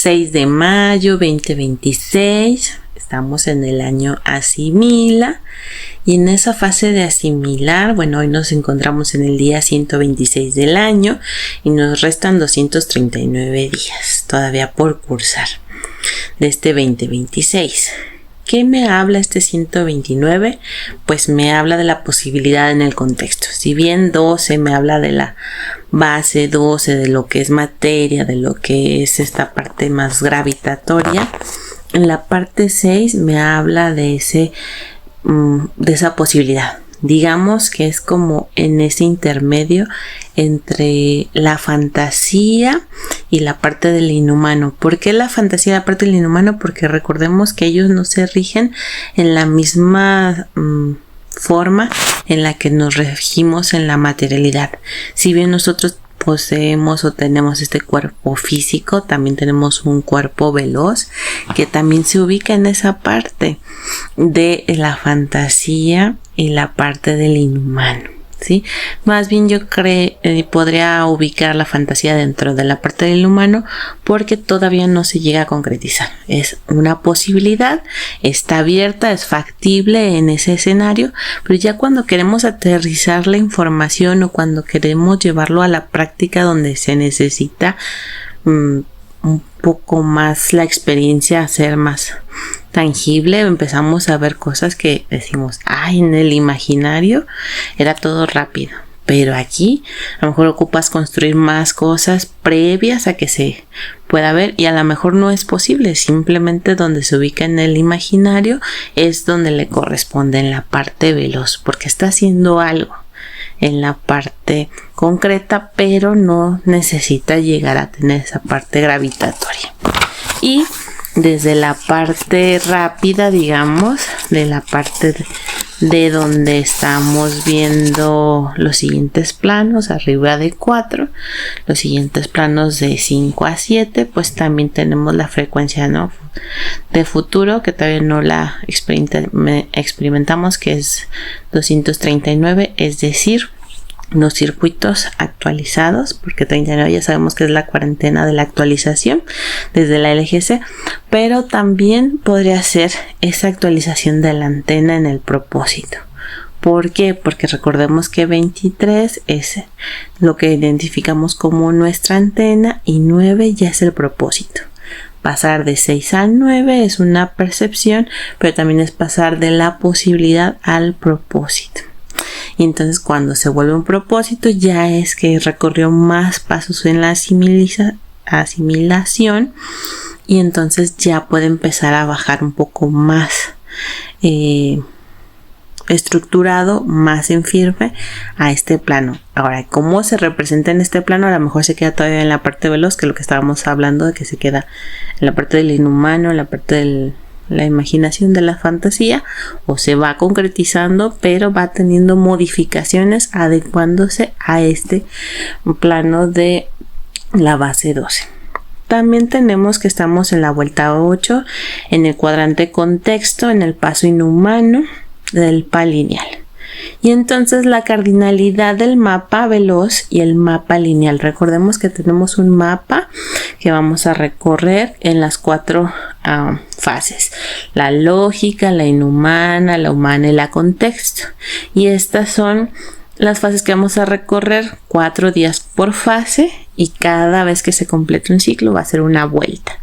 6 de mayo 2026. Estamos en el año asimila y en esa fase de asimilar, bueno, hoy nos encontramos en el día 126 del año y nos restan 239 días todavía por cursar de este 2026. ¿Qué me habla este 129? Pues me habla de la posibilidad en el contexto. Si bien 12 me habla de la base, 12 de lo que es materia, de lo que es esta parte más gravitatoria, en la parte 6 me habla de esa posibilidad. Digamos que es como en ese intermedio entre la fantasía y la parte del inhumano. ¿Por qué la fantasía y la parte del inhumano? Porque recordemos que ellos no se rigen en la misma forma en la que nos regimos en la materialidad. Si bien nosotros poseemos o tenemos este cuerpo físico, también tenemos un cuerpo veloz que también se ubica en esa parte de la fantasía y la parte del inhumano, ¿sí? Más bien yo podría ubicar la fantasía dentro de la parte del humano porque todavía no se llega a concretizar. Es una posibilidad, está abierta, es factible en ese escenario, pero ya cuando queremos aterrizar la información o cuando queremos llevarlo a la práctica donde se necesita un poco más la experiencia, hacer más tangible, empezamos a ver cosas que decimos, en el imaginario era todo rápido, pero aquí a lo mejor ocupas construir más cosas previas a que se pueda ver y a lo mejor no es posible, simplemente donde se ubica en el imaginario es donde le corresponde en la parte veloz, porque está haciendo algo en la parte concreta, pero no necesita llegar a tener esa parte gravitatoria. Y desde la parte rápida, digamos, de la parte de donde estamos viendo los siguientes planos, arriba de 4, los siguientes planos de 5 a 7, pues también tenemos la frecuencia, ¿no?, de futuro, que todavía no la experimentamos, que es 239, es decir, los circuitos actualizados, porque 39 ya sabemos que es la cuarentena de la actualización desde la LGC, pero también podría ser esa actualización de la antena en el propósito. ¿Por qué? Porque recordemos que 23 es lo que identificamos como nuestra antena y 9 ya es el propósito. Pasar de 6 a 9 es una percepción, pero también es pasar de la posibilidad al propósito. Y entonces cuando se vuelve un propósito ya es que recorrió más pasos en la asimilación y entonces ya puede empezar a bajar un poco más estructurado, más en firme a este plano. Ahora, ¿cómo se representa en este plano? A lo mejor se queda todavía en la parte veloz, que es lo que estábamos hablando, de que se queda en la parte del inhumano, en la parte de la imaginación, de la fantasía, o se va concretizando, pero va teniendo modificaciones adecuándose a este plano de la base 12. También tenemos que estamos en la vuelta 8, en el cuadrante contexto, en el paso inhumano del pa lineal. Y entonces la cardinalidad del mapa veloz y el mapa lineal. Recordemos que tenemos un mapa que vamos a recorrer en las 4 fases: la lógica, la inhumana, la humana y la contexto. Y estas son las fases que vamos a recorrer 4 días por fase, y cada vez que se complete un ciclo va a ser una vuelta.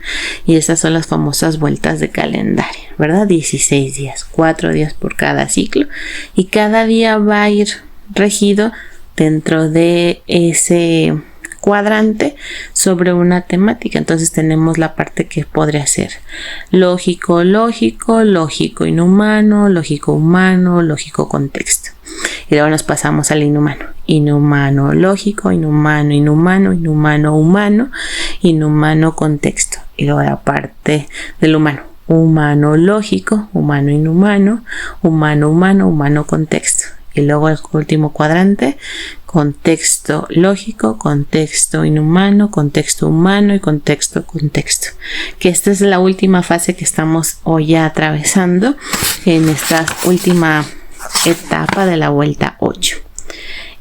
Y estas son las famosas vueltas de calendario, ¿verdad? 16 días, 4 días por cada ciclo, y cada día va a ir regido dentro de ese cuadrante sobre una temática. Entonces tenemos la parte que podría ser lógico, lógico, lógico inhumano, lógico humano, lógico contexto. Y luego nos pasamos al inhumano. Inhumano lógico, inhumano, inhumano, inhumano humano, inhumano contexto. Y luego la parte del humano. Humano lógico, humano inhumano, humano humano, humano contexto. Y luego el último cuadrante, contexto lógico, contexto inhumano, contexto humano y contexto contexto. Que esta es la última fase que estamos hoy ya atravesando en esta última etapa de la vuelta 8.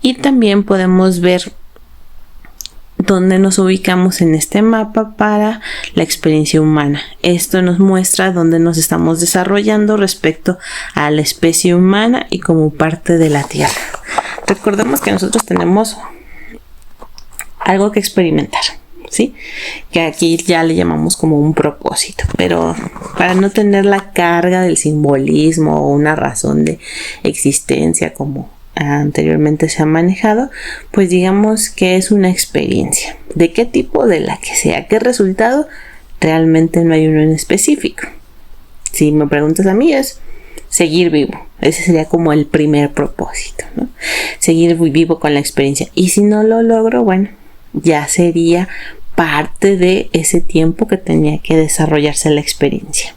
Y también podemos ver donde nos ubicamos en este mapa para la experiencia humana. Esto nos muestra dónde nos estamos desarrollando respecto a la especie humana y como parte de la Tierra. Recordemos que nosotros tenemos algo que experimentar, ¿sí? Que aquí ya le llamamos como un propósito, pero para no tener la carga del simbolismo o una razón de existencia como anteriormente se ha manejado, pues digamos que es una experiencia. ¿De qué tipo? De la que sea. ¿Qué resultado? Realmente no hay uno en específico. Si me preguntas a mí, es seguir vivo. Ese sería como el primer propósito, ¿no? Seguir vivo con la experiencia. Y si no lo logro, bueno, ya sería parte de ese tiempo que tenía que desarrollarse la experiencia.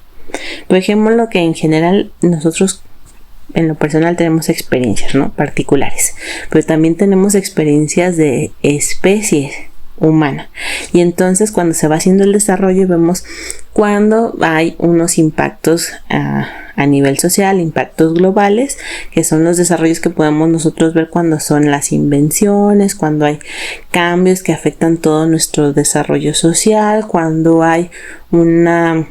Por ejemplo, que en general nosotros en lo personal tenemos experiencias, ¿no?, particulares, pero también tenemos experiencias de especie humana. Y entonces cuando se va haciendo el desarrollo vemos cuando hay unos impactos a nivel social, impactos globales, que son los desarrollos que podemos nosotros ver cuando son las invenciones, cuando hay cambios que afectan todo nuestro desarrollo social, cuando hay una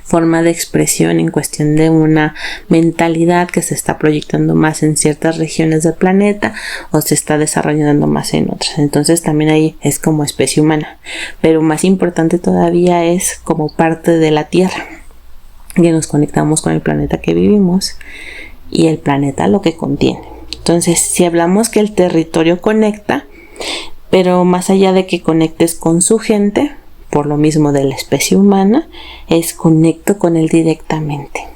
forma de expresión en cuestión de una mentalidad que se está proyectando más en ciertas regiones del planeta o se está desarrollando más en otras. Entonces también ahí es como especie humana, pero más importante todavía es como parte de la Tierra, que nos conectamos con el planeta que vivimos y el planeta lo que contiene. Entonces, si hablamos que el territorio conecta, pero más allá de que conectes con su gente, por lo mismo de la especie humana, es conecto con él directamente.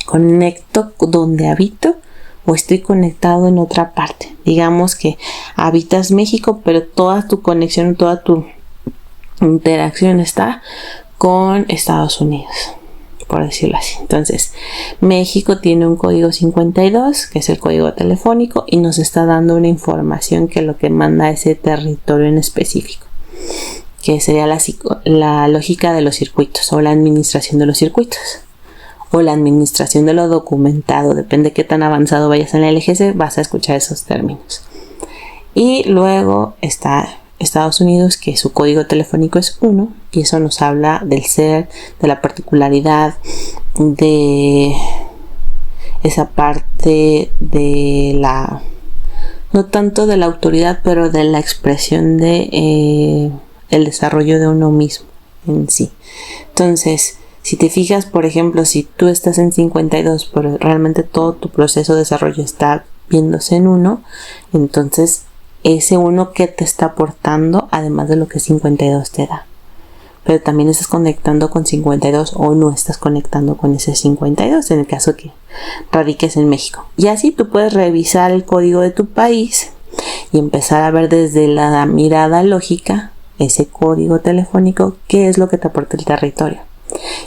Conecto donde habito o estoy conectado en otra parte. Digamos que habitas México, pero toda tu conexión, toda tu interacción está con Estados Unidos, por decirlo así. Entonces, México tiene un código 52, que es el código telefónico, y nos está dando una información que lo que manda ese territorio en específico, que sería la lógica de los circuitos o la administración de los circuitos o la administración de lo documentado. Depende de qué tan avanzado vayas en la LGC, vas a escuchar esos términos. Y luego está Estados Unidos, que su código telefónico es 1, y eso nos habla del ser, de la particularidad, de esa parte de la, no tanto de la autoridad, pero de la expresión de el desarrollo de uno mismo en sí. Entonces, si te fijas, por ejemplo, si tú estás en 52, pero realmente todo tu proceso de desarrollo está viéndose en 1, entonces ese 1 que te está aportando, además de lo que 52 te da. Pero también estás conectando con 52 o no estás conectando con ese 52, en el caso que radiques en México. Y así tú puedes revisar el código de tu país y empezar a ver desde la mirada lógica ese código telefónico, qué es lo que te aporta el territorio.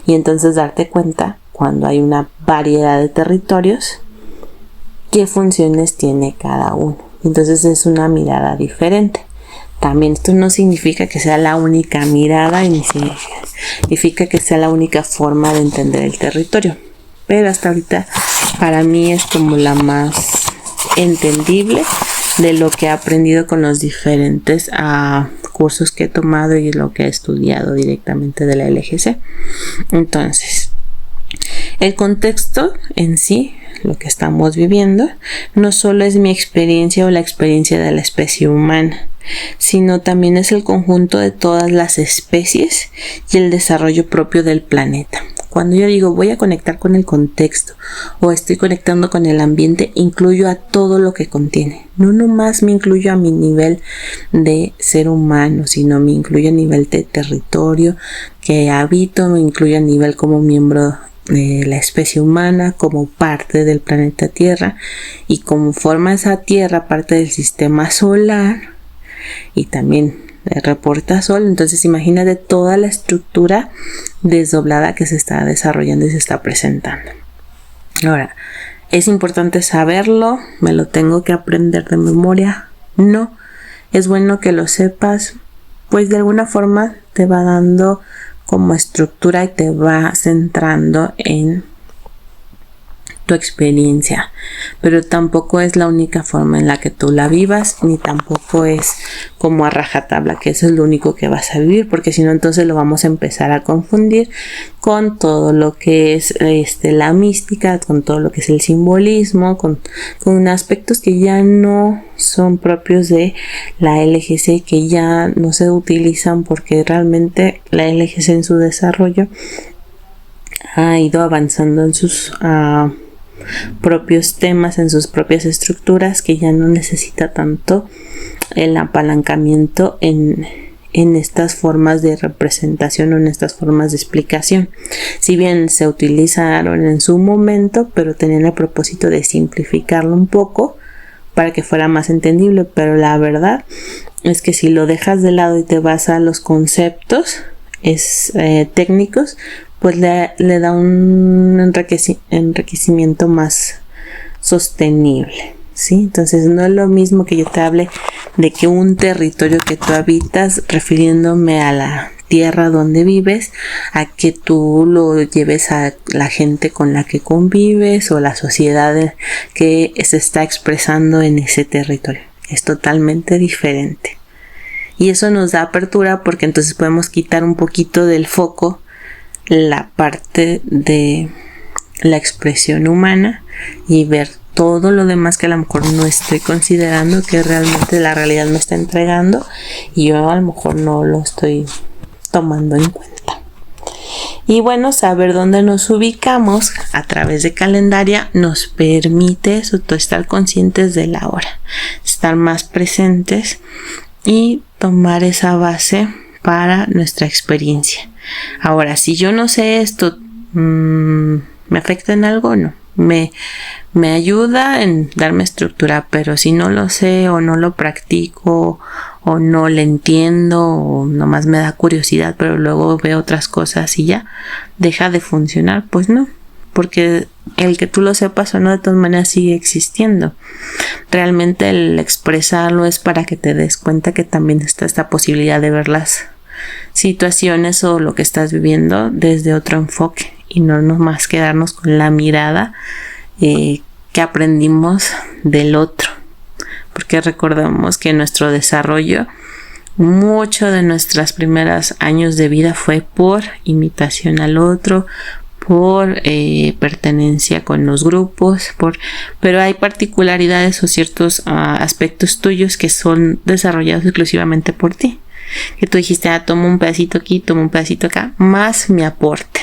Y entonces darte cuenta, cuando hay una variedad de territorios, qué funciones tiene cada uno. Entonces es una mirada diferente. También esto no significa que sea la única mirada y ni significa que sea la única forma de entender el territorio. Pero hasta ahorita para mí es como la más entendible de lo que he aprendido con los diferentes cursos que he tomado y lo que he estudiado directamente de la LGC. Entonces, el contexto en sí, lo que estamos viviendo, no solo es mi experiencia o la experiencia de la especie humana, sino también es el conjunto de todas las especies y el desarrollo propio del planeta. Cuando yo digo voy a conectar con el contexto o estoy conectando con el ambiente, incluyo a todo lo que contiene. No nomás me incluyo a mi nivel de ser humano, sino me incluyo a nivel de territorio que habito, me incluyo a nivel como miembro de la especie humana, como parte del planeta Tierra, y como forma esa Tierra parte del sistema solar y también reporta Sol. Entonces imagínate toda la estructura desdoblada que se está desarrollando y se está presentando. Ahora, ¿es importante saberlo? ¿Me lo tengo que aprender de memoria? No, es bueno que lo sepas, pues de alguna forma te va dando como estructura y te va centrando en tu experiencia, pero tampoco es la única forma en la que tú la vivas, ni tampoco es como a rajatabla, que eso es lo único que vas a vivir, porque si no, entonces lo vamos a empezar a confundir con todo lo que es la mística, con todo lo que es el simbolismo, con aspectos que ya no son propios de la LGC, que ya no se utilizan porque realmente la LGC en su desarrollo ha ido avanzando en sus propios temas, en sus propias estructuras, que ya no necesita tanto el apalancamiento en estas formas de representación o en estas formas de explicación. Si bien se utilizaron en su momento, pero tenían el propósito de simplificarlo un poco para que fuera más entendible, pero la verdad es que si lo dejas de lado y te vas a los conceptos técnicos, pues le da un enriquecimiento más sostenible, ¿sí? Entonces no es lo mismo que yo te hable de que un territorio que tú habitas, refiriéndome a la tierra donde vives, a que tú lo lleves a la gente con la que convives o la sociedad que se está expresando en ese territorio. Es totalmente diferente. Y eso nos da apertura porque entonces podemos quitar un poquito del foco la parte de la expresión humana y ver todo lo demás que a lo mejor no estoy considerando, que realmente la realidad me está entregando y yo a lo mejor no lo estoy tomando en cuenta. Y bueno, saber dónde nos ubicamos a través de calendaria nos permite estar conscientes de la hora, estar más presentes y tomar esa base para nuestra experiencia. Ahora, si yo no sé esto, ¿me afecta en algo? No. Me ayuda en darme estructura, pero si no lo sé o no lo practico o no le entiendo o nomás me da curiosidad, pero luego veo otras cosas y ya deja de funcionar, pues no, porque el que tú lo sepas o no, de todas maneras sigue existiendo. Realmente el expresarlo es para que te des cuenta que también está esta posibilidad de ver las situaciones o lo que estás viviendo desde otro enfoque y no nomás quedarnos con la mirada que aprendimos del otro, porque recordemos que nuestro desarrollo, mucho de nuestros primeros años de vida fue por imitación al otro, por pertenencia con los grupos, pero hay particularidades o ciertos aspectos tuyos que son desarrollados exclusivamente por ti, que tú dijiste, tomo un pedacito aquí, tomo un pedacito acá, más mi aporte,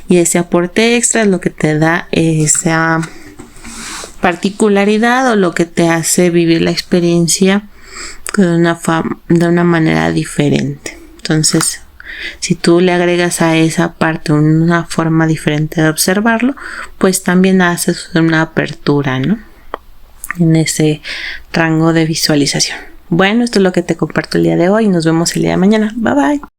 y ese aporte extra es lo que te da esa particularidad o lo que te hace vivir la experiencia de una manera diferente. Entonces, si tú le agregas a esa parte una forma diferente de observarlo, pues también haces una apertura, ¿no?, en ese rango de visualización. Bueno, esto es lo que te comparto el día de hoy y nos vemos el día de mañana. Bye bye.